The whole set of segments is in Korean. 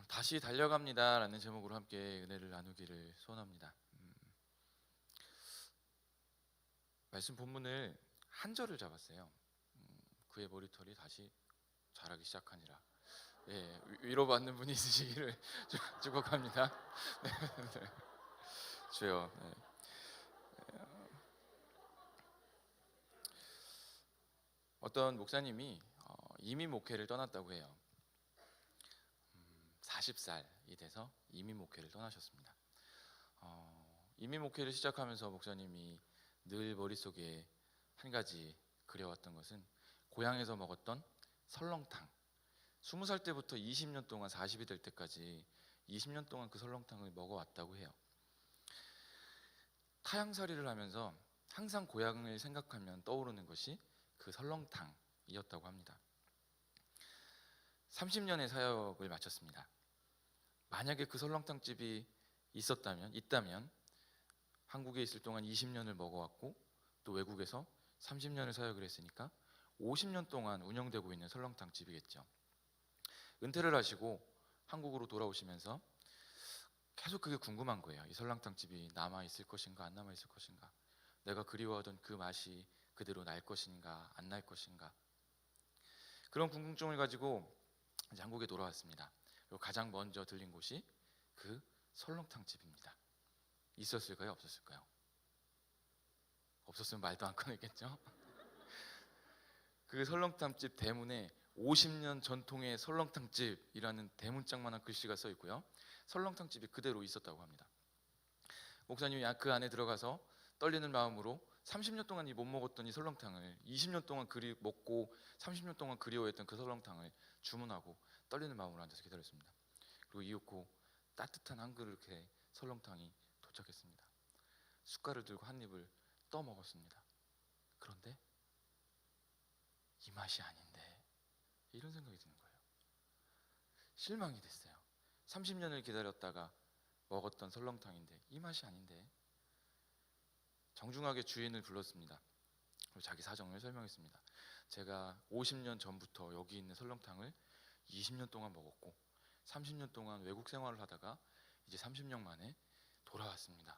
다시 달려갑니다라는 제목으로 함께 은혜를 나누기를 소원합니다. 말씀 본문을 한 절을 잡았어요. 그의 머리털이 다시 자라기 시작하니라. 예, 위로받는 분이 있으시기를 축복합니다. 네, 주여. 네. 어떤 목사님이 이민 목회를 떠났다고 해요. 40살이 돼서 이민 목회를 떠나셨습니다. 이민 목회를 시작하면서 목사님이 늘 머릿속에 한 가지 그려왔던 것은 고향에서 먹었던 설렁탕. 20살 때부터 20년 동안 40이 될 때까지 20년 동안 그 설렁탕을 먹어왔다고 해요. 타향살이를 하면서 항상 고향을 생각하면 떠오르는 것이 그 설렁탕이었다고 합니다. 30년의 사역을 마쳤습니다. 만약에 그 설렁탕집이 있다면 한국에 있을 동안 20년을 먹어왔고 또 외국에서 30년을 사역을 했으니까 50년 동안 운영되고 있는 설렁탕집이겠죠. 은퇴를 하시고 한국으로 돌아오시면서 계속 그게 궁금한 거예요. 이 설렁탕집이 남아있을 것인가 안 남아있을 것인가, 내가 그리워하던 그 맛이 그대로 날 것인가 안 날 것인가, 그런 궁금증을 가지고 이제 한국에 돌아왔습니다. 그리고 가장 먼저 들린 곳이 그 설렁탕집입니다. 있었을까요? 없었을까요? 없었으면 말도 안 꺼냈겠죠? 그 설렁탕집 대문에 50년 전통의 설렁탕집이라는 대문짝만한 글씨가 써 있고요. 설렁탕집이 그대로 있었다고 합니다. 목사님이 그 안에 들어가서 떨리는 마음으로 30년 동안 못 먹었던 이 설렁탕을 20년 동안 먹고 30년 동안 그리워했던 그 설렁탕을 주문하고 떨리는 마음으로 앉아서 기다렸습니다. 그리고 이윽고 따뜻한 한 그릇의 설렁탕이 도착했습니다. 숟갈을 들고 한 입을 떠 먹었습니다. 그런데 이 맛이 아닌데, 이런 생각이 드는 거예요. 실망이 됐어요. 30년을 기다렸다가 먹었던 설렁탕인데 이 맛이 아닌데. 정중하게 주인을 불렀습니다. 그리고 자기 사정을 설명했습니다. 제가 50년 전부터 여기 있는 설렁탕을 20년 동안 먹었고 30년 동안 외국 생활을 하다가 이제 30년 만에 돌아왔습니다.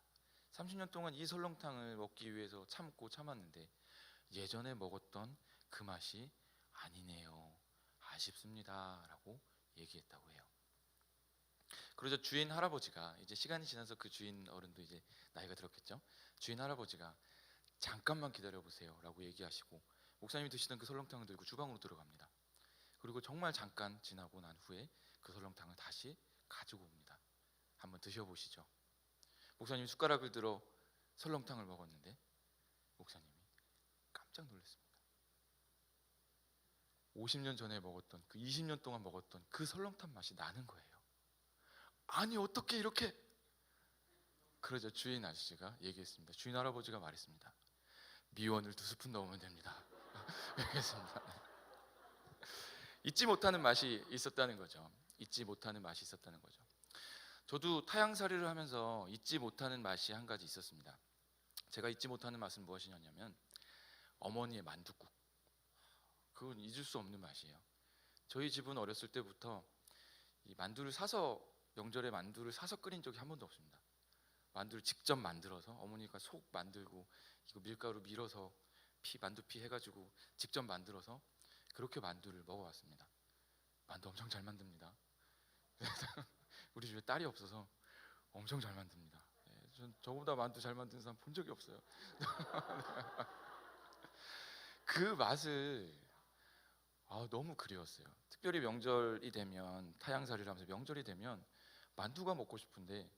30년 동안 이 설렁탕을 먹기 위해서 참고 참았는데 예전에 먹었던 그 맛이 아니네요. 아쉽습니다. 라고 얘기했다고 해요. 그러자 주인 할아버지가, 이제 시간이 지나서 그 주인 어른도 이제 나이가 들었겠죠. 주인 할아버지가 잠깐만 기다려보세요 라고 얘기하시고 목사님이 드시던 그 설렁탕을 들고 주방으로 들어갑니다. 그리고 정말 잠깐 지나고 난 후에 그 설렁탕을 다시 가지고 옵니다. 한번 드셔보시죠. 목사님이 숟가락을 들어 설렁탕을 먹었는데 목사님이 깜짝 놀랐습니다. 50년 전에 먹었던, 그 20년 동안 먹었던 그 설렁탕 맛이 나는 거예요. 아니 어떻게 이렇게. 그러자 주인 아저씨가 얘기했습니다. 주인 할아버지가 말했습니다. 미원을 2스푼 넣으면 됩니다. 알겠습니다. 잊지 못하는 맛이 있었다는 거죠. 잊지 못하는 맛이 있었다는 거죠. 저도 타향살이를 하면서 잊지 못하는 맛이 한 가지 있었습니다. 제가 잊지 못하는 맛은 무엇이냐면 어머니의 만둣국. 그건 잊을 수 없는 맛이에요. 저희 집은 어렸을 때부터 이 만두를 사서, 명절에 만두를 사서 끓인 적이 한 번도 없습니다. 만두를 직접 만들어서 어머니가 속 만들고 이거 밀가루 밀어서 만두피 해가지고 직접 만들어서 그렇게 만두를 먹어왔습니다. 만두 엄청 잘 만듭니다. 우리 집에 딸이 없어서 엄청 잘 만듭니다. 저보다 만두 잘 만드는 사람 본 적이 없어요. 그 맛을 너무 그리웠어요. 특별히 명절이 되면, 타향살이를 하면서 명절이 되면 만두가 먹고 싶은데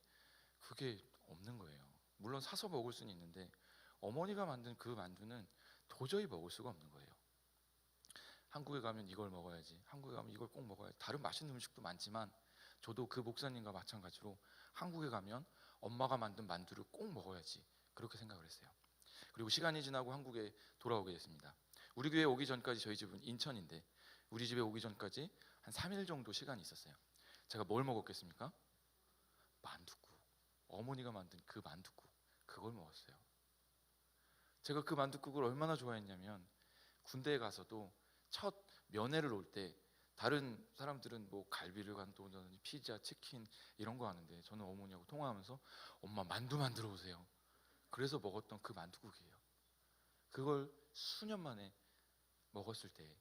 그게 없는 거예요. 물론 사서 먹을 수는 있는데 어머니가 만든 그 만두는 도저히 먹을 수가 없는 거예요. 한국에 가면 이걸 먹어야지, 한국에 가면 이걸 꼭 먹어야지. 다른 맛있는 음식도 많지만 저도 그 목사님과 마찬가지로 한국에 가면 엄마가 만든 만두를 꼭 먹어야지, 그렇게 생각을 했어요. 그리고 시간이 지나고 한국에 돌아오게 됐습니다. 우리 교회 오기 전까지, 저희 집은 인천인데 우리 집에 오기 전까지 한 3일 정도 시간이 있었어요. 제가 뭘 먹었겠습니까? 만둣국. 어머니가 만든 그 만둣국, 그걸 먹었어요. 제가 그 만둣국을 얼마나 좋아했냐면 군대에 가서도 첫 면회를 올 때 다른 사람들은 뭐 갈비를 간다든지 피자, 치킨 이런 거 하는데 저는 어머니하고 통화하면서 엄마 만두 만들어 오세요. 그래서 먹었던 그 만두국이에요. 그걸 수년 만에 먹었을 때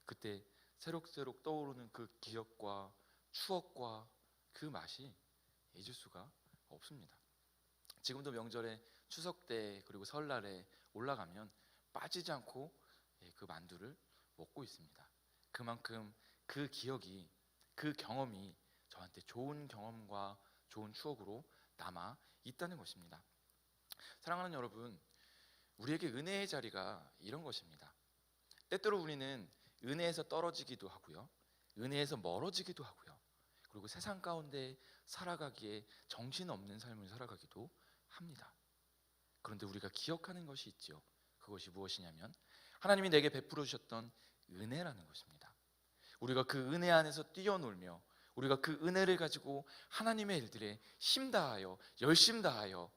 그때 새록새록 떠오르는 그 기억과 추억과 그 맛이 잊을 수가 없습니다. 지금도 명절에 추석 때 그리고 설날에 올라가면 빠지지 않고 그 만두를 먹고 있습니다. 그만큼 그 기억이 그 경험이 저한테 좋은 경험과 좋은 추억으로 남아 있다는 것입니다. 사랑하는 여러분, 우리에게 은혜의 자리가 이런 것입니다. 때때로 우리는 은혜에서 떨어지기도 하고요, 은혜에서 멀어지기도 하고요, 그리고 세상 가운데 살아가기에 정신없는 삶을 살아가기도 합니다. 그런데 우리가 기억하는 것이 있죠. 그것이 무엇이냐면 하나님이 내게 베풀어 주셨던 은혜라는 것입니다. 우리가 그 은혜 안에서 뛰어놀며 우리가 그 은혜를 가지고 하나님의 일들에 힘다하여 열심 다하여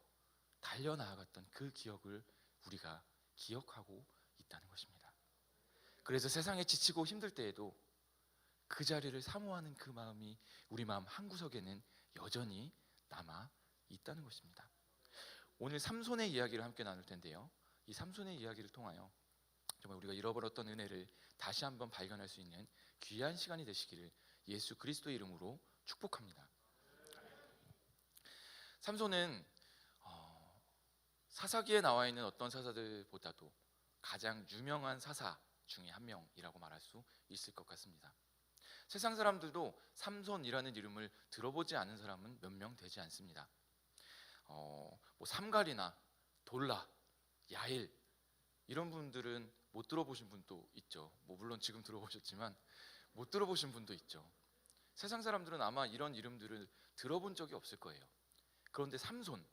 달려나아갔던 그 기억을 우리가 기억하고 있다는 것입니다. 그래서 세상에 지치고 힘들 때에도 그 자리를 사모하는 그 마음이 우리 마음 한구석에는 여전히 남아 있다는 것입니다. 오늘 삼손의 이야기를 함께 나눌 텐데요, 이 삼손의 이야기를 통하여 정말 우리가 잃어버렸던 은혜를 다시 한번 발견할 수 있는 귀한 시간이 되시기를 예수 그리스도의 이름으로 축복합니다. 삼손은 사사기에 나와 있는 어떤 사사들보다도 가장 유명한 사사 중에 한 명이라고 말할 수 있을 것 같습니다. 세상 사람들도 삼손이라는 이름을 들어보지 않은 사람은 몇 명 되지 않습니다. 뭐 삼갈이나 돌라, 야일 이런 분들은 못 들어보신 분도 있죠. 뭐 물론 지금 들어보셨지만 못 들어보신 분도 있죠. 세상 사람들은 아마 이런 이름들을 들어본 적이 없을 거예요. 그런데 삼손은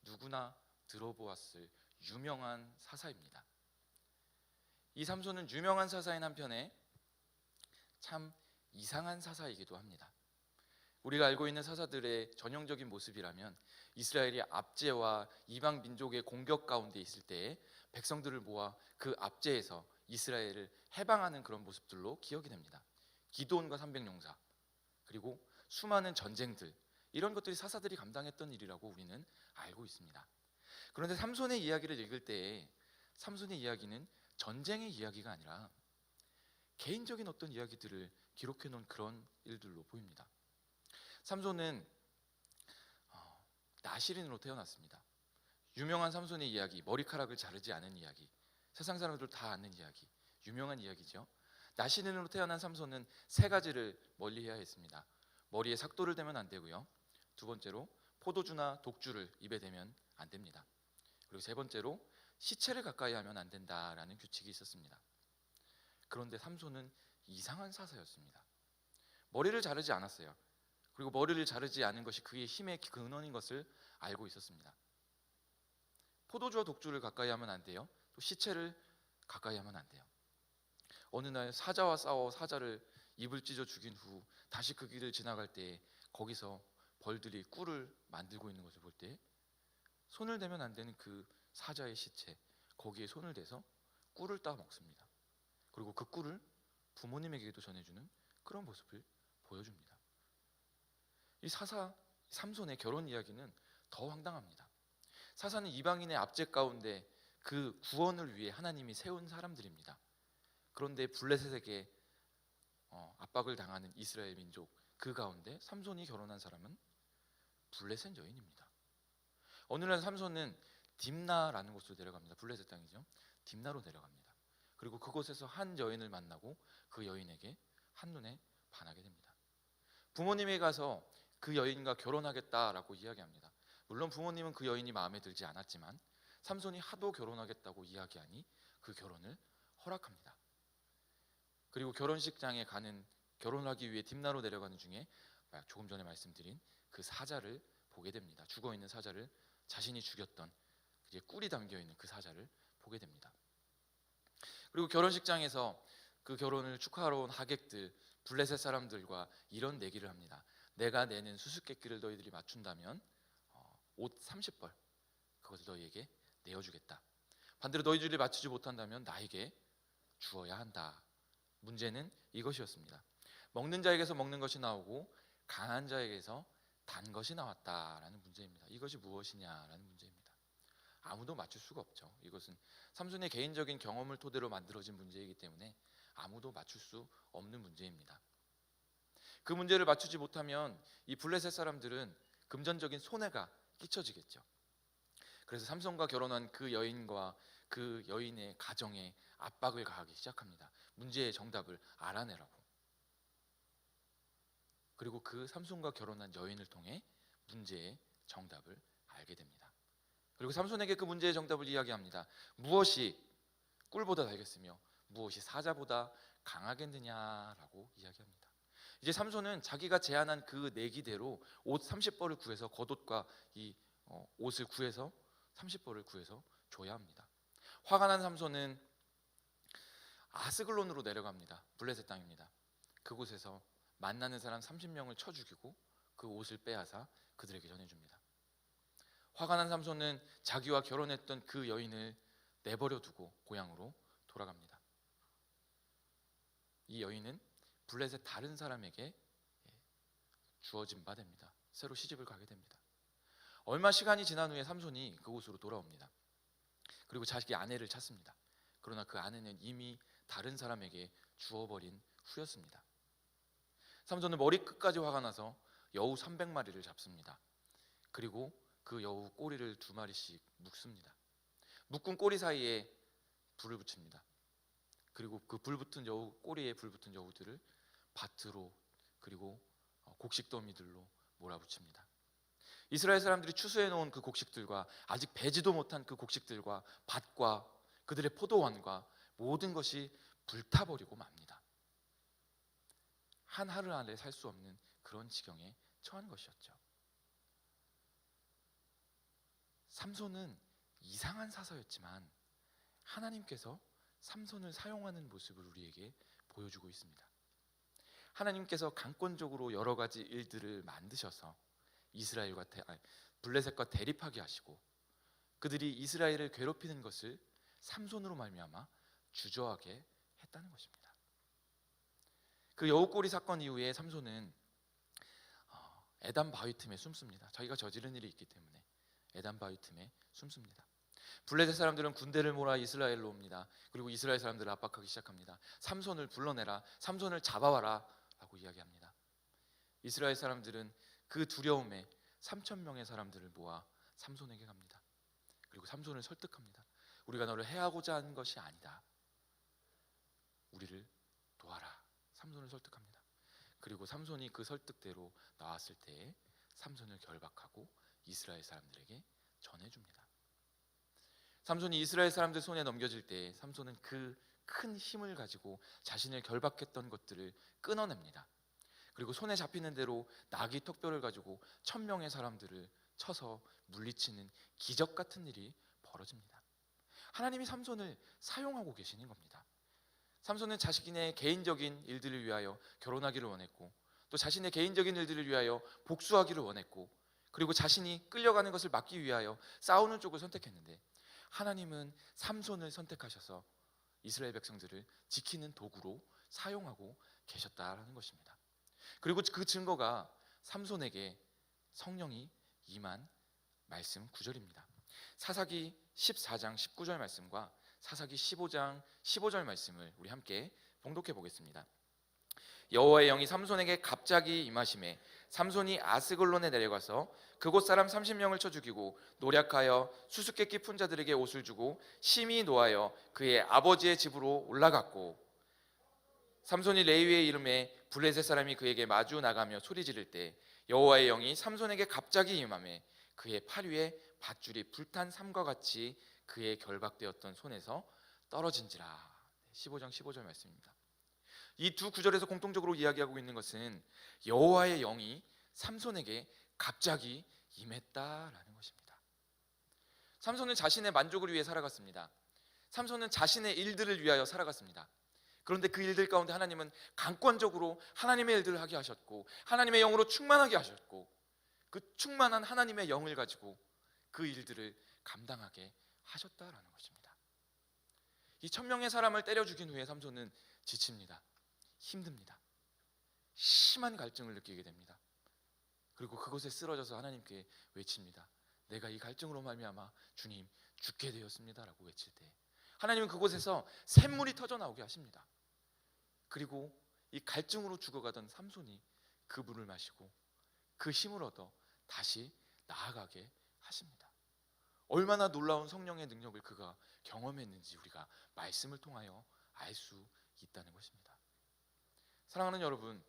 누구나 들어보았을 유명한 사사입니다. 이 삼손은 유명한 사사인 한편에 참 이상한 사사이기도 합니다. 우리가 알고 있는 사사들의 전형적인 모습이라면 이스라엘이 압제와 이방 민족의 공격 가운데 있을 때에 백성들을 모아 그 압제에서 이스라엘을 해방하는 그런 모습들로 기억이 됩니다. 기드온과 300용사, 그리고 수많은 전쟁들, 이런 것들이 사사들이 감당했던 일이라고 우리는 알고 있습니다. 그런데 삼손의 이야기를 읽을 때에 삼손의 이야기는 전쟁의 이야기가 아니라 개인적인 어떤 이야기들을 기록해 놓은 그런 일들로 보입니다. 삼손은 나실인으로 태어났습니다. 유명한 삼손의 이야기, 머리카락을 자르지 않은 이야기, 세상 사람들 다 아는 이야기, 유명한 이야기죠. 나실인으로 태어난 삼손은 세 가지를 멀리해야 했습니다. 머리에 삭도를 대면 안 되고요, 두 번째로 포도주나 독주를 입에 대면 안 됩니다. 그리고 세 번째로 시체를 가까이 하면 안 된다라는 규칙이 있었습니다. 그런데 삼손은 이상한 사사였습니다. 머리를 자르지 않았어요. 그리고 머리를 자르지 않은 것이 그의 힘의 근원인 것을 알고 있었습니다. 포도주와 독주를 가까이 하면 안 돼요. 또 시체를 가까이 하면 안 돼요. 어느 날 사자와 싸워 사자를 입을 찢어 죽인 후 다시 그 길을 지나갈 때 거기서 벌들이 꿀을 만들고 있는 것을 볼 때 손을 대면 안 되는 그 사자의 시체, 거기에 손을 대서 꿀을 따 먹습니다. 그리고 그 꿀을 부모님에게도 전해주는 그런 모습을 보여줍니다. 이 사사 삼손의 결혼 이야기는 더 황당합니다. 사사는 이방인의 압제 가운데 그 구원을 위해 하나님이 세운 사람들입니다. 그런데 블레셋에게 압박을 당하는 이스라엘 민족 그 가운데 삼손이 결혼한 사람은 블레셋 여인입니다. 어느 날 삼손은 딥나라는 곳으로 내려갑니다. 블레셋 땅이죠. 딥나로 내려갑니다. 그리고 그곳에서 한 여인을 만나고 그 여인에게 한눈에 반하게 됩니다. 부모님에게 가서 그 여인과 결혼하겠다라고 이야기합니다. 물론 부모님은 그 여인이 마음에 들지 않았지만 삼손이 하도 결혼하겠다고 이야기하니 그 결혼을 허락합니다. 그리고 결혼식장에 가는, 결혼하기 위해 딥나로 내려가는 중에 조금 전에 말씀드린 그 사자를 보게 됩니다. 죽어있는 사자를, 자신이 죽였던 이제 꿀이 담겨있는 그 사자를 보게 됩니다. 그리고 결혼식장에서 그 결혼을 축하하러 온 하객들, 블레셋 사람들과 이런 내기를 합니다. 내가 내는 수수께끼를 너희들이 맞춘다면 옷 30벌 그것을 너희에게 내어주겠다. 반대로 너희들이 맞추지 못한다면 나에게 주어야 한다. 문제는 이것이었습니다. 먹는 자에게서 먹는 것이 나오고 강한 자에게서 단 것이 나왔다라는 문제입니다. 이것이 무엇이냐라는 문제입니다. 아무도 맞출 수가 없죠. 이것은 삼손의 개인적인 경험을 토대로 만들어진 문제이기 때문에 아무도 맞출 수 없는 문제입니다. 그 문제를 맞추지 못하면 이 블레셋 사람들은 금전적인 손해가 끼쳐지겠죠. 그래서 삼손과 결혼한 그 여인과 그 여인의 가정에 압박을 가하기 시작합니다. 문제의 정답을 알아내라고. 그리고 그 삼손과 결혼한 여인을 통해 문제의 정답을 알게 됩니다. 그리고 삼손에게 그 문제의 정답을 이야기합니다. 무엇이 꿀보다 달겠으며 무엇이 사자보다 강하겠느냐라고 이야기합니다. 이제 삼손은 자기가 제안한 그 내기대로 옷 30벌을 구해서 겉옷과 이 옷을 구해서 30벌을 구해서 줘야 합니다. 화가 난 삼손은 아스글론으로 내려갑니다. 블레셋 땅입니다. 그곳에서 만나는 사람 30명을 쳐 죽이고 그 옷을 빼앗아 그들에게 전해줍니다. 화가 난 삼손은 자기와 결혼했던 그 여인을 내버려 두고 고향으로 돌아갑니다. 이 여인은 블레셋 다른 사람에게 주어진 바 됩니다. 새로 시집을 가게 됩니다. 얼마 시간이 지난 후에 삼손이 그곳으로 돌아옵니다. 그리고 자기 아내를 찾습니다. 그러나 그 아내는 이미 다른 사람에게 주어버린 후였습니다. 삼손은 머리끝까지 화가 나서 여우 300마리를 잡습니다. 그리고 그 여우 꼬리를 2마리씩 묶습니다. 묶은 꼬리 사이에 불을 붙입니다. 그리고 그 불붙은 여우 꼬리에 불붙은 여우들을 밭으로 그리고 곡식 더미들로 몰아붙입니다. 이스라엘 사람들이 추수해 놓은 그 곡식들과 아직 배지도 못한 그 곡식들과 밭과 그들의 포도원과 모든 것이 불타버리고 맙니다. 한 하루 안에 살 수 없는 그런 지경에 처한 것이었죠. 삼손은 이상한 사서였지만 하나님께서 삼손을 사용하는 모습을 우리에게 보여주고 있습니다. 하나님께서 강권적으로 여러 가지 일들을 만드셔서 블레셋과 대립하게 하시고 그들이 이스라엘을 괴롭히는 것을 삼손으로 말미암아 주저하게 했다는 것입니다. 그 여우꼬리 사건 이후에 삼손은 에단 바위 틈에 숨습니다. 자기가 저지른 일이 있기 때문에 에단 바위 틈에 숨습니다. 블레셋 사람들은 군대를 몰아 이스라엘로 옵니다. 그리고 이스라엘 사람들을 압박하기 시작합니다. 삼손을 불러내라, 삼손을 잡아와라 라고 이야기합니다. 이스라엘 사람들은 그 두려움에 3,000명의 사람들을 모아 삼손에게 갑니다. 그리고 삼손을 설득합니다. 우리가 너를 해하고자 하는 것이 아니다. 우리를 도와라. 삼손을 설득합니다. 그리고 삼손이 그 설득대로 나왔을 때에 삼손을 결박하고 이스라엘 사람들에게 전해줍니다. 삼손이 이스라엘 사람들 손에 넘겨질 때 삼손은 그 큰 힘을 가지고 자신을 결박했던 것들을 끊어냅니다. 그리고 손에 잡히는 대로 나귀 턱뼈를 가지고 1,000명의 사람들을 쳐서 물리치는 기적 같은 일이 벌어집니다. 하나님이 삼손을 사용하고 계시는 겁니다. 삼손은 자신의 개인적인 일들을 위하여 결혼하기를 원했고 또 자신의 개인적인 일들을 위하여 복수하기를 원했고 그리고 자신이 끌려가는 것을 막기 위하여 싸우는 쪽을 선택했는데 하나님은 삼손을 선택하셔서 이스라엘 백성들을 지키는 도구로 사용하고 계셨다라는 것입니다. 그리고 그 증거가 삼손에게 성령이 임한 말씀 9절입니다. 사사기 14장 19절 말씀과 사사기 15장 15절 말씀을 우리 함께 봉독해 보겠습니다. 여호와의 영이 삼손에게 갑자기 임하심에 삼손이 아스글론에 내려가서 그곳 사람 30명을 쳐 죽이고 노략하여 수수께끼 푼 자들에게 옷을 주고 심히 노하여 그의 아버지의 집으로 올라갔고 삼손이 레위의 이름에 블레셋 사람이 그에게 마주 나가며 소리 지를 때 여호와의 영이 삼손에게 갑자기 임하매 그의 팔 위에 밧줄이 불탄 삼과 같이 그의 결박되었던 손에서 떨어진지라. 15장 15절 말씀입니다. 이 두 구절에서 공통적으로 이야기하고 있는 것은 여호와의 영이 삼손에게 갑자기 임했다라는 것입니다. 삼손은 자신의 만족을 위해 살아갔습니다. 삼손은 자신의 일들을 위하여 살아갔습니다. 그런데 그 일들 가운데 하나님은 강권적으로 하나님의 일들을 하게 하셨고 하나님의 영으로 충만하게 하셨고 그 충만한 하나님의 영을 가지고 그 일들을 감당하게 하셨다라는 것입니다. 이 1,000명의 사람을 때려 죽인 후에 삼손은 지칩니다. 힘듭니다. 심한 갈증을 느끼게 됩니다. 그리고 그곳에 쓰러져서 하나님께 외칩니다. 내가 이 갈증으로 말미암아 주님 죽게 되었습니다라고 외칠 때 하나님은 그곳에서 샘물이 터져 나오게 하십니다. 그리고 이 갈증으로 죽어가던 삼손이 그 물을 마시고 그 힘을 얻어 다시 나아가게 하십니다. 얼마나 놀라운 성령의 능력을 그가 경험했는지 우리가 말씀을 통하여 알 수 있다는 것입니다. 사랑하는 여러분,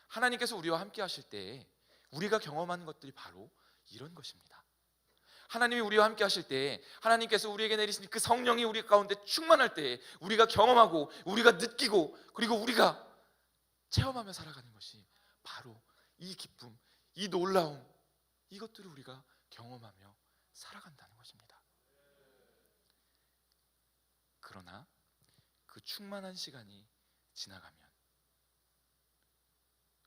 하나님께서 우리와 함께 하실 때 우리가 경험하는 것들이 바로 이런 것입니다. 하나님이 우리와 함께 하실 때 하나님께서 우리에게 내리신 그 성령이 우리 가운데 충만할 때 우리가 경험하고 우리가 느끼고 그리고 우리가 체험하며 살아가는 것이 바로 이 기쁨, 이 놀라움, 이것들을 우리가 경험하며 살아간다는 것입니다. 그러나 그 충만한 시간이 지나가면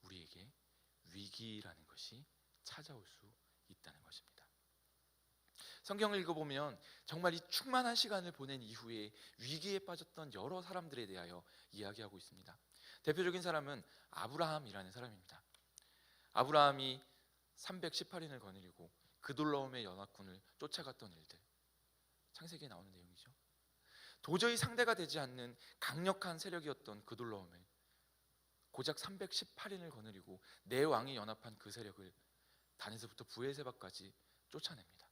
우리에게 위기라는 것이 찾아올 수 있다는 것입니다. 성경을 읽어보면 정말 이 충만한 시간을 보낸 이후에 위기에 빠졌던 여러 사람들에 대하여 이야기하고 있습니다. 대표적인 사람은 아브라함이라는 사람입니다. 아브라함이 318인을 거느리고 그돌라움의 연합군을 쫓아갔던 일들, 창세기에 나오는 내용이죠. 도저히 상대가 되지 않는 강력한 세력이었던 그돌라움을 고작 318인을 거느리고 네 왕이 연합한 그 세력을 단에서부터 부엘세바까지 쫓아냅니다.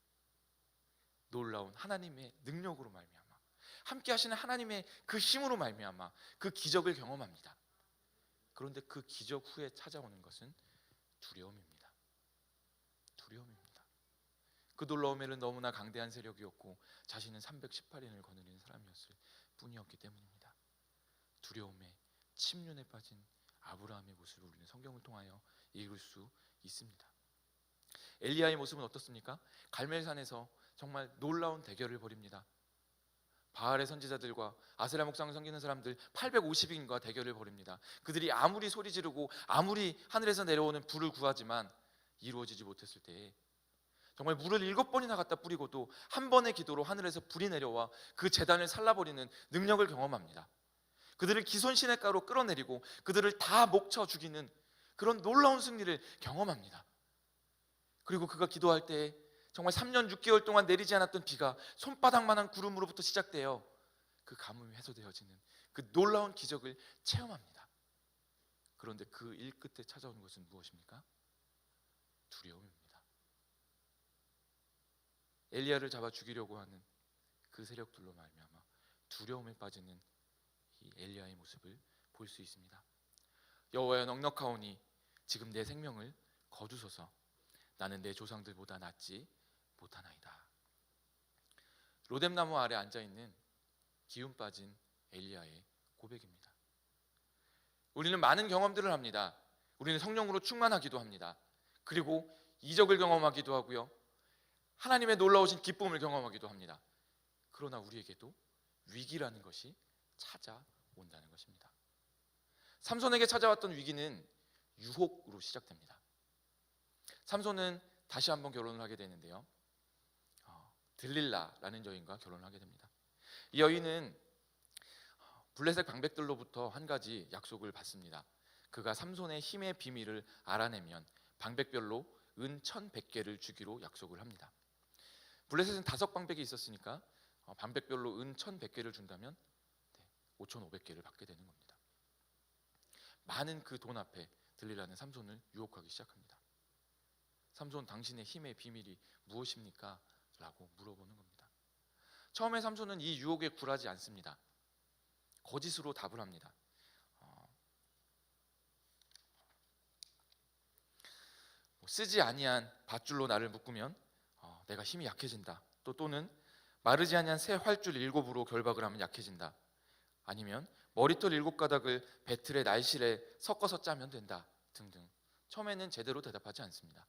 놀라운 하나님의 능력으로 말미암아, 함께 하시는 하나님의 그 힘으로 말미암아 그 기적을 경험합니다. 그런데 그 기적 후에 찾아오는 것은 두려움입니다. 두려움입니다. 그돌라오멜은 너무나 강대한 세력이었고 자신은 318인을 거느리는 사람이었을 뿐이었기 때문입니다. 두려움에 침륜에 빠진 아브라함의 모습을 우리는 성경을 통하여 읽을 수 있습니다. 엘리야의 모습은 어떻습니까? 갈멜산에서 정말 놀라운 대결을 벌입니다. 바알의 선지자들과 아세라 목상을 섬기는 사람들 850인과 대결을 벌입니다. 그들이 아무리 소리 지르고 아무리 하늘에서 내려오는 불을 구하지만 이루어지지 못했을 때에 정말 물을 7번이나 갖다 뿌리고도 한 번의 기도로 하늘에서 불이 내려와 그 제단을 살라버리는 능력을 경험합니다. 그들을 기손시냇가로 끌어내리고 그들을 다 목쳐 죽이는 그런 놀라운 승리를 경험합니다. 그리고 그가 기도할 때 정말 3년 6개월 동안 내리지 않았던 비가 손바닥만한 구름으로부터 시작되어 그 가뭄이 해소되어지는 그 놀라운 기적을 체험합니다. 그런데 그 일 끝에 찾아오는 것은 무엇입니까? 두려움입니다. 엘리야를 잡아 죽이려고 하는 그 세력들로 말미암아 두려움에 빠지는 이 엘리야의 모습을 볼 수 있습니다. 여호와여 넉넉하오니 지금 내 생명을 거두소서. 나는 내 조상들보다 낫지 못하나이다. 로뎀나무 아래 앉아있는 기운 빠진 엘리야의 고백입니다. 우리는 많은 경험들을 합니다. 우리는 성령으로 충만하기도 합니다. 그리고 이적을 경험하기도 하고요, 하나님의 놀라우신 기쁨을 경험하기도 합니다. 그러나 우리에게도 위기라는 것이 찾아온다는 것입니다. 삼손에게 찾아왔던 위기는 유혹으로 시작됩니다. 삼손은 다시 한번 결혼을 하게 되는데요, 들릴라라는 여인과 결혼을 하게 됩니다. 이 여인은 블레셋 방백들로부터 한 가지 약속을 받습니다. 그가 삼손의 힘의 비밀을 알아내면 방백별로 은 1100개를 주기로 약속을 합니다. 블레셋은 5방백이 있었으니까 방백별로 은 1100개를 준다면 5500개를 받게 되는 겁니다. 많은 그 돈 앞에 들릴라는 삼손을 유혹하기 시작합니다. 삼손, 당신의 힘의 비밀이 무엇입니까? 라고 물어보는 겁니다. 처음에 삼손은 이 유혹에 굴하지 않습니다. 거짓으로 답을 합니다. 쓰지 아니한 밧줄로 나를 묶으면 내가 힘이 약해진다. 또는 마르지 아니한 새 활줄 7으로 결박을 하면 약해진다. 아니면 머리털 7가닥을 배틀의 날실에 섞어서 짜면 된다. 등등. 처음에는 제대로 대답하지 않습니다.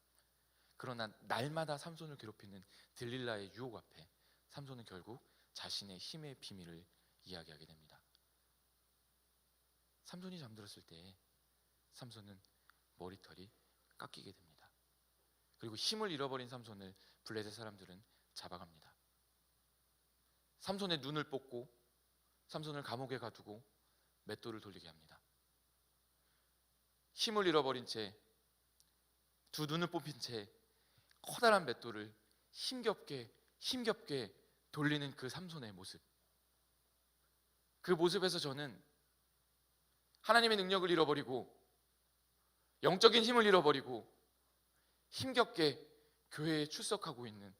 그러나 날마다 삼손을 괴롭히는 들릴라의 유혹 앞에 삼손은 결국 자신의 힘의 비밀을 이야기하게 됩니다. 삼손이 잠들었을 때 삼손은 머리털이 깎이게 됩니다. 그리고 힘을 잃어버린 삼손을 블레셋 사람들은 잡아갑니다. 삼손의 눈을 뽑고 삼손을 감옥에 가두고 맷돌을 돌리게 합니다. 힘을 잃어버린 채 두 눈을 뽑힌 채 커다란 맷돌을 힘겹게 돌리는 그 삼손의 모습, 그 모습에서 저는 하나님의 능력을 잃어버리고 영적인 힘을 잃어버리고 힘겹게 교회에 출석하고 있는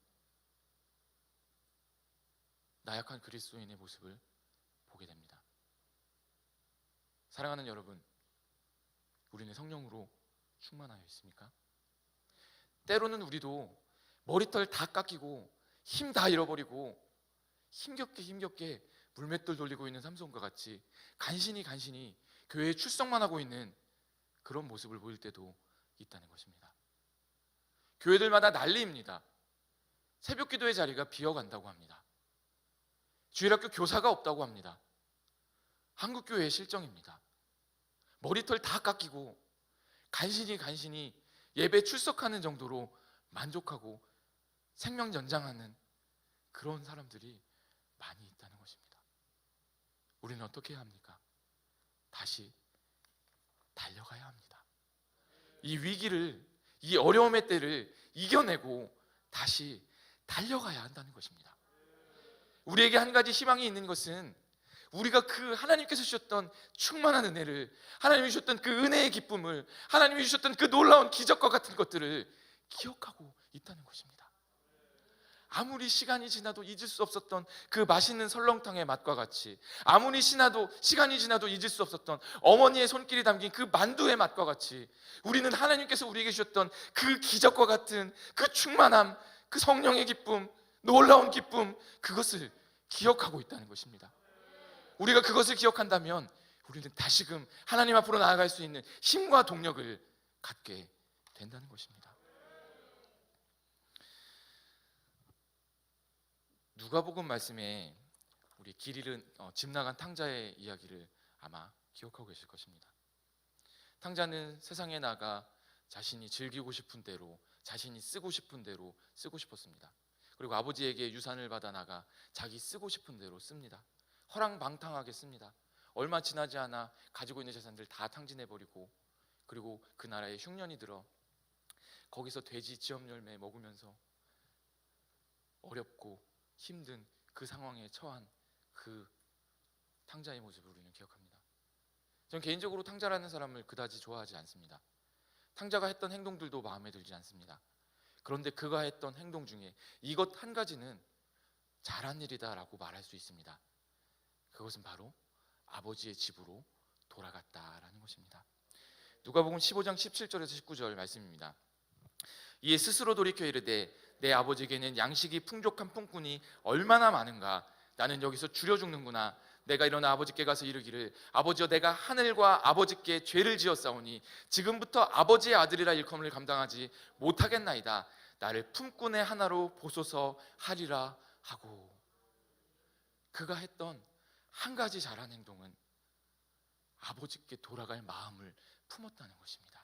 나약한 그리스도인의 모습을 보게 됩니다. 사랑하는 여러분, 우리는 성령으로 충만하여 있습니까? 때로는 우리도 머리털 다 깎이고 힘 다 잃어버리고 힘겹게 물맷돌 돌리고 있는 삼손과 같이 간신히 교회에 출석만 하고 있는 그런 모습을 보일 때도 있다는 것입니다. 교회들마다 난리입니다. 새벽 기도의 자리가 비어간다고 합니다. 주일학교 교사가 없다고 합니다. 한국교회의 실정입니다. 머리털 다 깎이고 간신히 예배 출석하는 정도로 만족하고 생명 연장하는 그런 사람들이 많이 있다는 것입니다. 우리는 어떻게 해야 합니까? 다시 달려가야 합니다. 이 위기를, 이 어려움의 때를 이겨내고 다시 달려가야 한다는 것입니다. 우리에게 한 가지 희망이 있는 것은 우리가 그 하나님께서 주셨던 충만한 은혜를, 하나님이 주셨던 그 은혜의 기쁨을, 하나님이 주셨던 그 놀라운 기적과 같은 것들을 기억하고 있다는 것입니다. 아무리 시간이 지나도 잊을 수 없었던 그 맛있는 설렁탕의 맛과 같이, 아무리 시간이 지나도 잊을 수 없었던 어머니의 손길이 담긴 그 만두의 맛과 같이, 우리는 하나님께서 우리에게 주셨던 그 기적과 같은 그 충만함, 그 성령의 기쁨, 놀라운 기쁨, 그것을 기억하고 있다는 것입니다. 우리가 그것을 기억한다면 우리는 다시금 하나님 앞으로 나아갈 수 있는 힘과 동력을 갖게 된다는 것입니다. 누가복음 말씀에 우리 길 잃은 집 나간 탕자의 이야기를 아마 기억하고 계실 것입니다. 탕자는 세상에 나가 자신이 즐기고 싶은 대로, 자신이 쓰고 싶은 대로 쓰고 싶었습니다. 그리고 아버지에게 유산을 받아 나가 자기 쓰고 싶은 대로 씁니다. 허랑방탕하게 씁니다. 얼마 지나지 않아 가지고 있는 재산들 다 탕진해버리고, 그리고 그 나라에 흉년이 들어 거기서 돼지 지업열매 먹으면서 어렵고 힘든 그 상황에 처한 그 탕자의 모습을 우리는 기억합니다. 저는 개인적으로 탕자라는 사람을 그다지 좋아하지 않습니다. 탕자가 했던 행동들도 마음에 들지 않습니다. 그런데 그가 했던 행동 중에 이것 한 가지는 잘한 일이다라고 말할 수 있습니다. 그것은 바로 아버지의 집으로 돌아갔다라는 것입니다. 누가복음 15장 17절에서 19절 말씀입니다. 이에 스스로 돌이켜 이르되 내 아버지에게는 양식이 풍족한 품꾼이 얼마나 많은가. 나는 여기서 줄여 죽는구나. 내가 일어나 아버지께 가서 이르기를 아버지여 내가 하늘과 아버지께 죄를 지었사오니 지금부터 아버지의 아들이라 일컬음을 감당하지 못하겠나이다. 나를 품꾼의 하나로 보소서 하리라 하고. 그가 했던 한 가지 잘한 행동은 아버지께 돌아갈 마음을 품었다는 것입니다.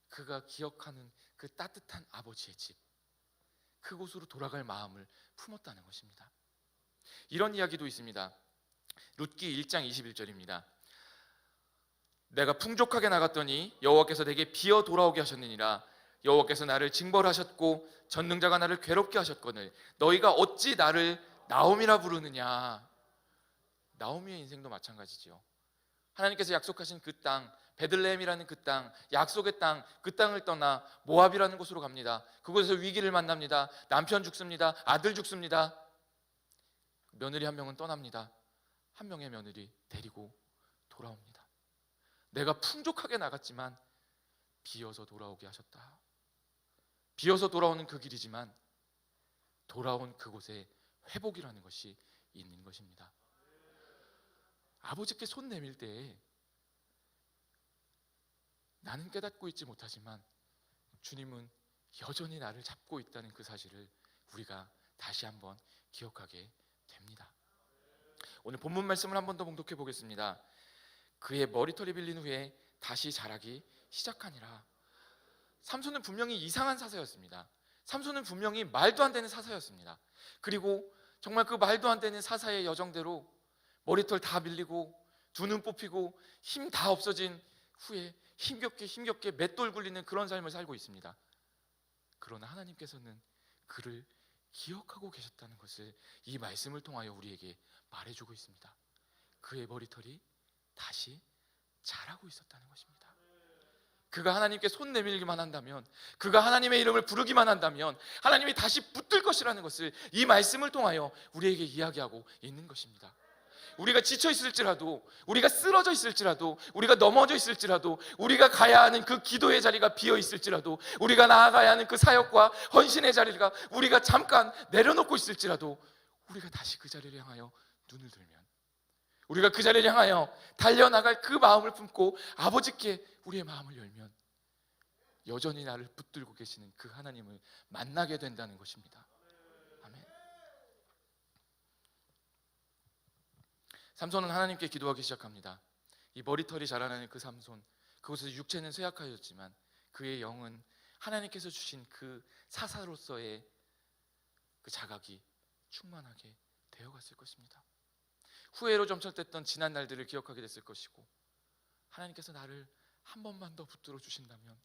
그가 기억하는 그 따뜻한 아버지의 집, 그곳으로 돌아갈 마음을 품었다는 것입니다. 이런 이야기도 있습니다. 룻기 1장 21절입니다. 내가 풍족하게 나갔더니 여호와께서 내게 비어 돌아오게 하셨느니라. 여호와께서 나를 징벌하셨고 전능자가 나를 괴롭게 하셨거늘 너희가 어찌 나를 나옴이라 부르느냐. 나오미의 인생도 마찬가지죠. 하나님께서 약속하신 그 땅, 베들레헴이라는 그 땅, 약속의 땅, 그 땅을 떠나 모압이라는 곳으로 갑니다. 그곳에서 위기를 만납니다. 남편 죽습니다. 아들 죽습니다. 며느리 한 명은 떠납니다. 한 명의 며느리 데리고 돌아옵니다. 내가 풍족하게 나갔지만 비어서 돌아오게 하셨다. 비어서 돌아오는 그 길이지만 돌아온 그곳에 회복이라는 것이 있는 것입니다. 아버지께 손 내밀 때 나는 깨닫고 있지 못하지만 주님은 여전히 나를 잡고 있다는 그 사실을 우리가 다시 한번 기억하게 됩니다. 오늘 본문 말씀을 한 번 더 봉독해 보겠습니다. 그의 머리털이 빌린 후에 다시 자라기 시작하니라. 삼손은 분명히 이상한 사사였습니다. 삼손은 분명히 말도 안 되는 사사였습니다. 그리고 정말 그 말도 안 되는 사사의 여정대로 머리털 다 밀리고 두 눈 뽑히고 힘 다 없어진 후에 힘겹게 맷돌 굴리는 그런 삶을 살고 있습니다. 그러나 하나님께서는 그를 기억하고 계셨다는 것을 이 말씀을 통하여 우리에게 말해주고 있습니다. 그의 머리털이 다시 자라고 있었다는 것입니다. 그가 하나님께 손 내밀기만 한다면, 그가 하나님의 이름을 부르기만 한다면 하나님이 다시 붙들 것이라는 것을 이 말씀을 통하여 우리에게 이야기하고 있는 것입니다. 우리가 지쳐 있을지라도, 우리가 쓰러져 있을지라도, 우리가 넘어져 있을지라도, 우리가 가야 하는 그 기도의 자리가 비어 있을지라도, 우리가 나아가야 하는 그 사역과 헌신의 자리가 우리가 잠깐 내려놓고 있을지라도, 우리가 다시 그 자리를 향하여 눈을 들면, 우리가 그 자리를 향하여 달려나갈 그 마음을 품고 아버지께 우리의 마음을 열면 여전히 나를 붙들고 계시는 그 하나님을 만나게 된다는 것입니다. 아멘. 삼손은 하나님께 기도하기 시작합니다. 이 머리털이 자라나는 그 삼손, 그곳에서 육체는 쇠약하였지만 그의 영은 하나님께서 주신 그 사사로서의 그 자각이 충만하게 되어갔을 것입니다. 후회로 점철됐던 지난 날들을 기억하게 됐을 것이고, 하나님께서 나를 한 번만 더 붙들어 주신다면,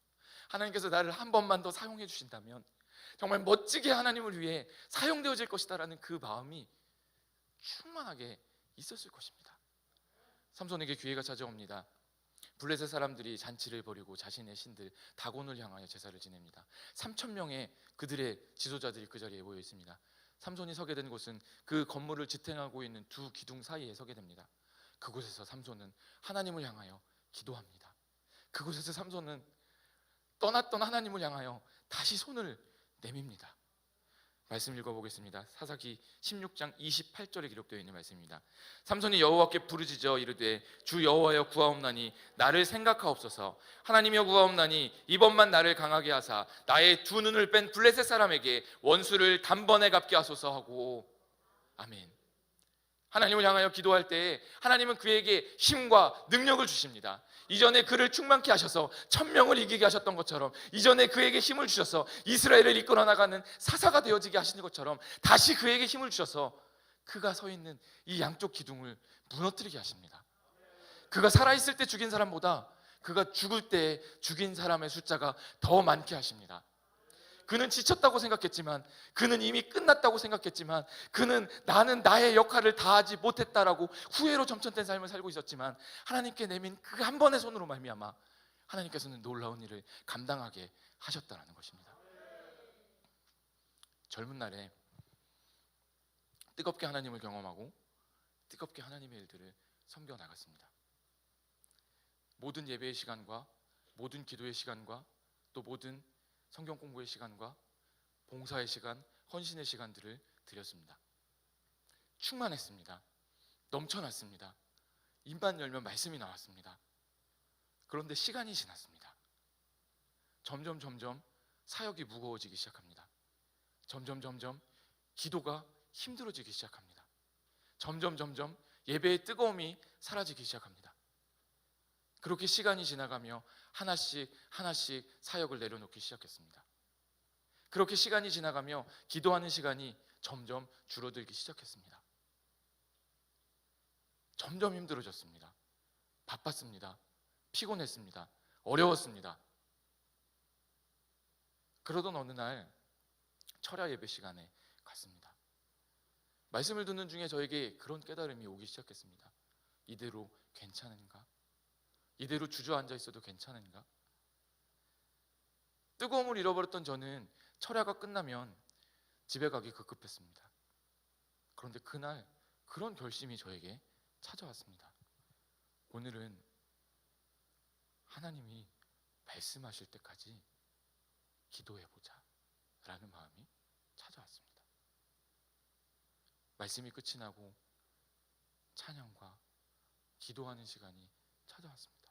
하나님께서 나를 한 번만 더 사용해 주신다면 정말 멋지게 하나님을 위해 사용되어질 것이다라는 그 마음이 충만하게 있었을 것입니다. 삼손에게 기회가 찾아옵니다. 블레셋 사람들이 잔치를 벌이고 자신의 신들 다곤을 향하여 제사를 지냅니다. 3,000명의 그들의 지도자들이 그 자리에 모여 있습니다. 삼손이 서게 된 곳은 그 건물을 지탱하고 있는 두 기둥 사이에 서게 됩니다. 그곳에서 삼손은 하나님을 향하여 기도합니다. 그곳에서 삼손은 떠났던 하나님을 향하여 다시 손을 내밉니다. 말씀 읽어보겠습니다. 사사기 16장 28절에 기록되어 있는 말씀입니다. 삼손이 여호와께 부르짖어 이르되 주 여호와여 구하옵나니 나를 생각하옵소서. 하나님여 구하옵나니 이번만 나를 강하게 하사 나의 두 눈을 뺀 블레셋 사람에게 원수를 단번에 갚게 하소서 하고. 아멘. 하나님을 향하여 기도할 때 하나님은 그에게 힘과 능력을 주십니다. 이전에 그를 충만케 하셔서 1,000명을 이기게 하셨던 것처럼, 이전에 그에게 힘을 주셔서 이스라엘을 이끌어 나가는 사사가 되어지게 하시는 것처럼 다시 그에게 힘을 주셔서 그가 서 있는 이 양쪽 기둥을 무너뜨리게 하십니다. 그가 살아있을 때 죽인 사람보다 그가 죽을 때 죽인 사람의 숫자가 더 많게 하십니다. 그는 지쳤다고 생각했지만, 그는 이미 끝났다고 생각했지만, 그는 나는 나의 역할을 다하지 못했다라고 후회로 점천된 삶을 살고 있었지만, 하나님께 내민 그 한 번의 손으로 말미암아 하나님께서는 놀라운 일을 감당하게 하셨다는 것입니다. 젊은 날에 뜨겁게 하나님을 경험하고 뜨겁게 하나님의 일들을 섬겨 나갔습니다. 모든 예배의 시간과 모든 기도의 시간과 또 모든 성경 공부의 시간과 봉사의 시간, 헌신의 시간들을 드렸습니다. 충만했습니다. 넘쳐났습니다. 입만 열면 말씀이 나왔습니다. 그런데 시간이 지났습니다. 점점 사역이 무거워지기 시작합니다. 점점 기도가 힘들어지기 시작합니다. 점점 예배의 뜨거움이 사라지기 시작합니다. 그렇게 시간이 지나가며 하나씩 사역을 내려놓기 시작했습니다. 그렇게 시간이 지나가며 기도하는 시간이 점점 줄어들기 시작했습니다. 점점 힘들어졌습니다. 바빴습니다. 피곤했습니다. 어려웠습니다. 그러던 어느 날 철야 예배 시간에 갔습니다. 말씀을 듣는 중에 저에게 그런 깨달음이 오기 시작했습니다. 이대로 괜찮은가? 이대로 주저앉아 있어도 괜찮은가? 뜨거움을 잃어버렸던 저는 철야가 끝나면 집에 가기 급급했습니다. 그런데 그날 그런 결심이 저에게 찾아왔습니다. 오늘은 하나님이 말씀하실 때까지 기도해보자 라는 마음이 찾아왔습니다. 말씀이 끝이 나고 찬양과 기도하는 시간이 찾아왔습니다.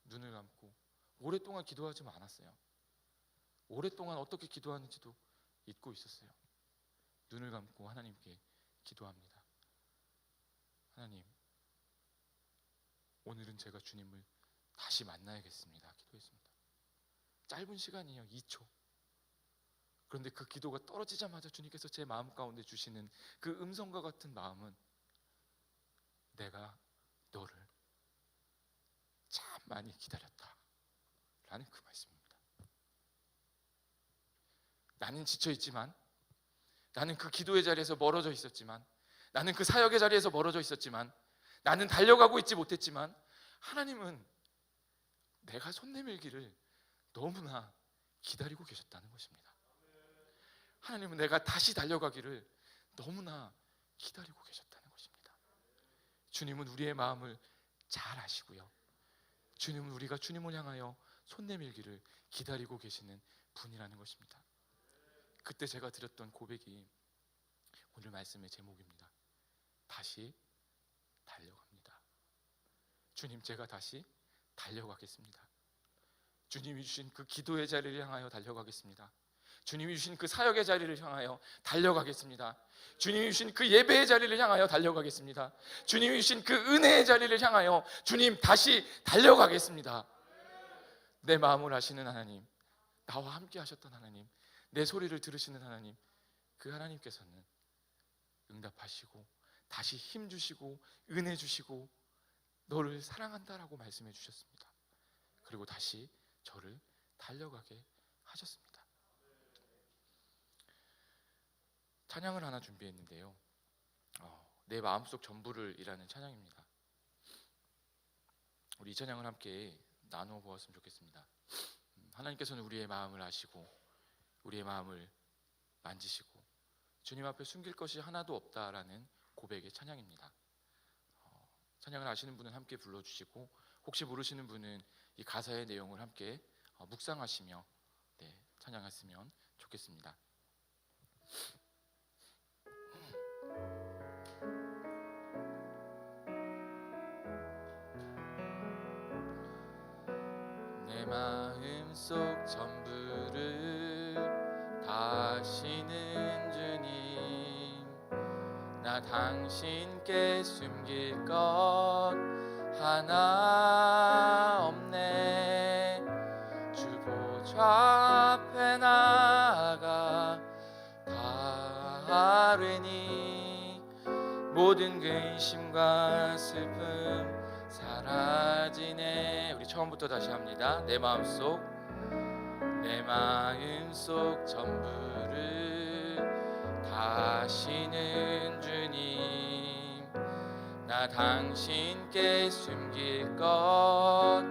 눈을 감고 오랫동안 기도하지 않았어요. 오랫동안 어떻게 기도하는지도 잊고 있었어요. 눈을 감고 하나님께 기도합니다. 하나님, 오늘은 제가 주님을 다시 만나야겠습니다. 기도했습니다. 짧은 시간이에요. 2초. 그런데 그 기도가 떨어지자마자 주님께서 제 마음 가운데 주시는 그 음성과 같은 마음은, 내가 너를 참 많이 기다렸다 라는 그 말씀입니다. 나는 지쳐있지만, 나는 그 기도의 자리에서 멀어져 있었지만, 나는 그 사역의 자리에서 멀어져 있었지만, 나는 달려가고 있지 못했지만, 하나님은 내가 손 내밀기를 너무나 기다리고 계셨다는 것입니다. 하나님은 내가 다시 달려가기를 너무나 기다리고 계셨다는 것입니다. 주님은 우리의 마음을 잘 아시고요, 주님은 우리가 주님을 향하여 손 내밀기를 기다리고 계시는 분이라는 것입니다. 그때 제가 드렸던 고백이 오늘 말씀의 제목입니다. 다시 달려갑니다. 주님, 제가 다시 달려가겠습니다. 주님이 주신 그 기도의 자리를 향하여 달려가겠습니다. 주님이 주신 그 사역의 자리를 향하여 달려가겠습니다. 주님이 주신 그 예배의 자리를 향하여 달려가겠습니다. 주님이 주신 그 은혜의 자리를 향하여 주님 다시 달려가겠습니다. 내 마음을 아시는 하나님, 나와 함께 하셨던 하나님, 내 소리를 들으시는 하나님, 그 하나님께서는 응답하시고 다시 힘 주시고 은혜 주시고 너를 사랑한다라고 말씀해 주셨습니다. 그리고 다시 저를 달려가게 하셨습니다. 찬양을 하나 준비했는데요, 내 마음속 전부를 이라는 찬양입니다. 우리 이 찬양을 함께 나누어 보았으면 좋겠습니다. 하나님께서는 우리의 마음을 아시고 우리의 마음을 만지시고 주님 앞에 숨길 것이 하나도 없다라는 고백의 찬양입니다. 찬양을 아시는 분은 함께 불러주시고, 혹시 모르시는 분은 이 가사의 내용을 함께 묵상하시며 찬양했으면 좋겠습니다. 내 마음속 전부를 다시는 주님, 나 당신께 숨길 것 하나 없네. 주 보좌 앞에 나아가 아뢰니 모든 근심과 슬픔 사라지네. 우리 처음부터 다시 합니다. 내 마음속 전부를 다시는 주님, 나 당신께 숨길 것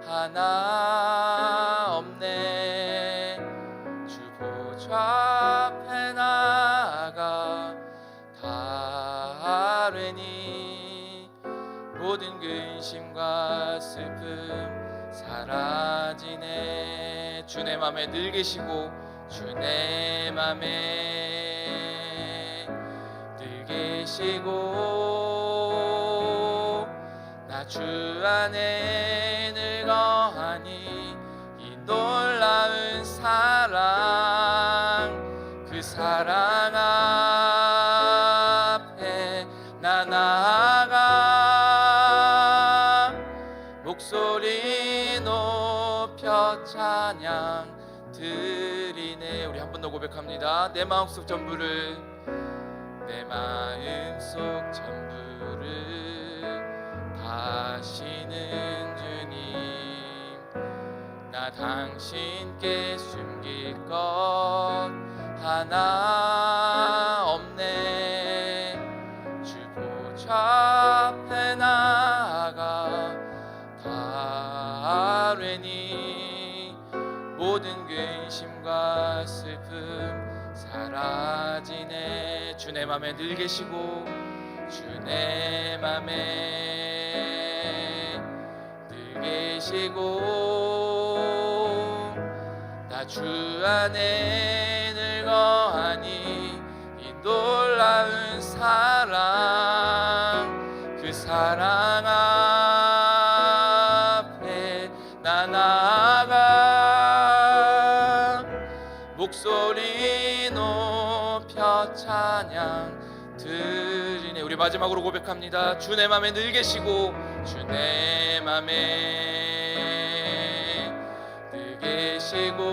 하나 없네. 주 보좌 앞에 나아가 아뢰니 모든 근심과 슬픔 사라지네. 주 내 맘에 늘 계시고 주 내 맘에 늘 계시고 나 주 안에 늘 거하니 이 놀라운 사랑, 그 사랑 앞에 나 나아가 목소리 높여 찬양 드리네. 우리 한 번 더 고백합니다. 내 마음속 전부를 다시는 주님, 나 당신께 숨길 것 하나 없네. 주 보좌 앞에 나아가 아뢰니 모든 근심과 슬픔 사라지네. 주 내 맘에 늘 계시고 주 내 맘에 늘 계시고 나 주 안에 늘 거하니 이 놀라운 사랑, 그 사랑 앞에 나 나아가 목소리 높여 찬양 드리네. 우리 마지막으로 고백합니다. 주 내 맘에 늘 계시고 주 내 맘에 늘 계시고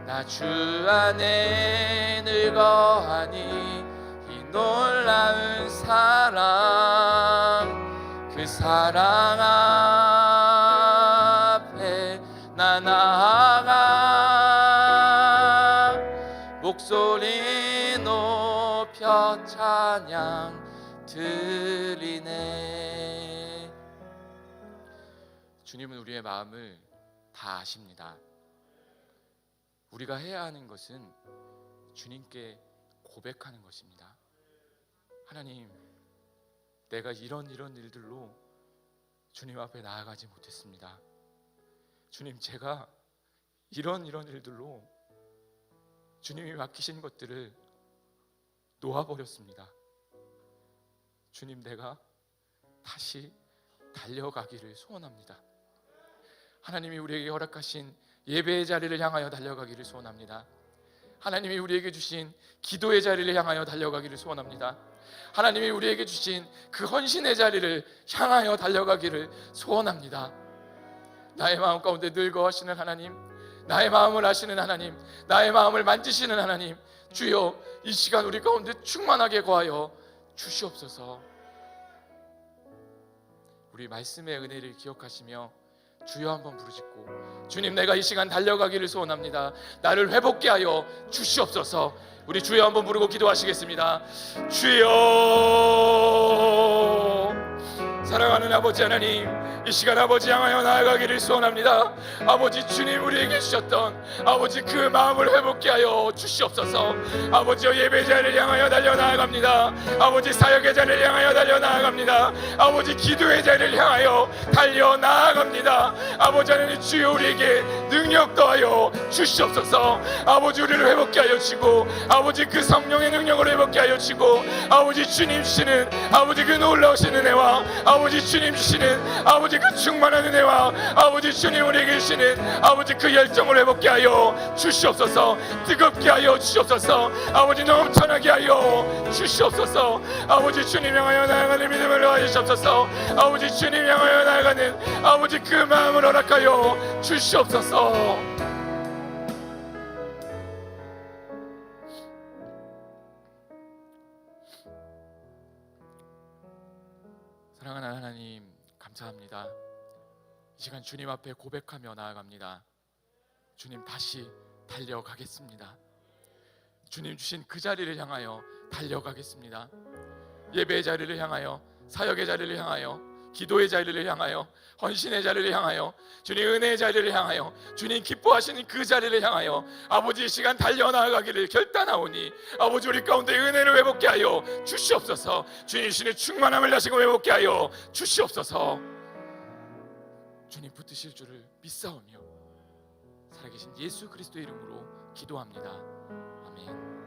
나 주 안에 늘 거하니 이 놀라운 사랑, 그 사랑 사랑 앞에 나 나아가 목소리 높여 찬양 드리네. 주님은 우리의 마음을 다 아십니다. 우리가 해야 하는 것은 주님께 고백하는 것입니다. 하나님, 내가 이런 일들로 주님 앞에 나아가지 못했습니다. 주님, 제가 이런 일들로 주님이 맡기신 것들을 놓아버렸습니다. 주님, 내가 다시 달려가기를 소원합니다. 하나님이 우리에게 허락하신 예배의 자리를 향하여 달려가기를 소원합니다. 하나님이 우리에게 주신 기도의 자리를 향하여 달려가기를 소원합니다. 하나님이 우리에게 주신 그 헌신의 자리를 향하여 달려가기를 소원합니다. 나의 마음 가운데 늘 거하시는 하나님, 나의 마음을 아시는 하나님, 나의 마음을 만지시는 하나님, 주여 이 시간 우리 가운데 충만하게 거하여 주시옵소서. 우리 말씀의 은혜를 기억하시며 주여 한번 부르짖고, 주님, 내가 이 시간 달려가기를 소원합니다. 나를 회복케 하여 주시옵소서. 우리 주여 한번 부르고 기도하시겠습니다. 주여, 사랑하는 아버지 하나님, 이 시간 아버지 향하여 나아가기를 소원합니다. 아버지, 주님 우리에게 주셨던 아버지 그 마음을 회복케 하여 주시옵소서. 아버지여, 예배 자리를 향하여 달려나아갑니다. 아버지, 사역의 자리를 향하여 달려나아갑니다. 아버지, 기도의 자리를 향하여 달려나아갑니다. 아버지 하나님, 주여 우리에게 능력 더하여 주시옵소서. 아버지, 우리를 회복케 하여 주시고, 아버지 그 성령의 능력을 회복케 하여 주시고, 아버지 주님 주시는 아버지 그 놀라우신 은혜와 아버지 주님 주시는 아버지 그 충만한 은혜와 아버지 주님 우리에게 주시는 아버지 그 열정을 회복케 하여 주시옵소서. 뜨겁게 하여 주시옵소서. 아버지 넘쳐나게 하여 주시옵소서. 아버지 주님 향하여 나아가는 믿음을 더하여 주시옵소서. 아버지 주님 향하여 나아가는 아버지 그 마음을 허락하여 주시옵소서. 사랑하는 하나님, 감사합니다. 이 시간 주님 앞에 고백하며 나아갑니다. 주님, 다시 달려가겠습니다. 주님 주신 그 자리를 향하여 달려가겠습니다. 예배의 자리를 향하여, 사역의 자리를 향하여, 기도의 자리를 향하여, 헌신의 자리를 향하여, 주님 은혜의 자리를 향하여, 주님 기뻐하시는 그 자리를 향하여 아버지 이 시간 달려나가기를 결단하오니 아버지 우리 가운데 은혜를 회복케 하여 주시옵소서. 주님 신의 충만함을 다시금 회복케 하여 주시옵소서. 주님 붙드실 줄을 믿사오며 살아계신 예수 그리스도의 이름으로 기도합니다. 아멘.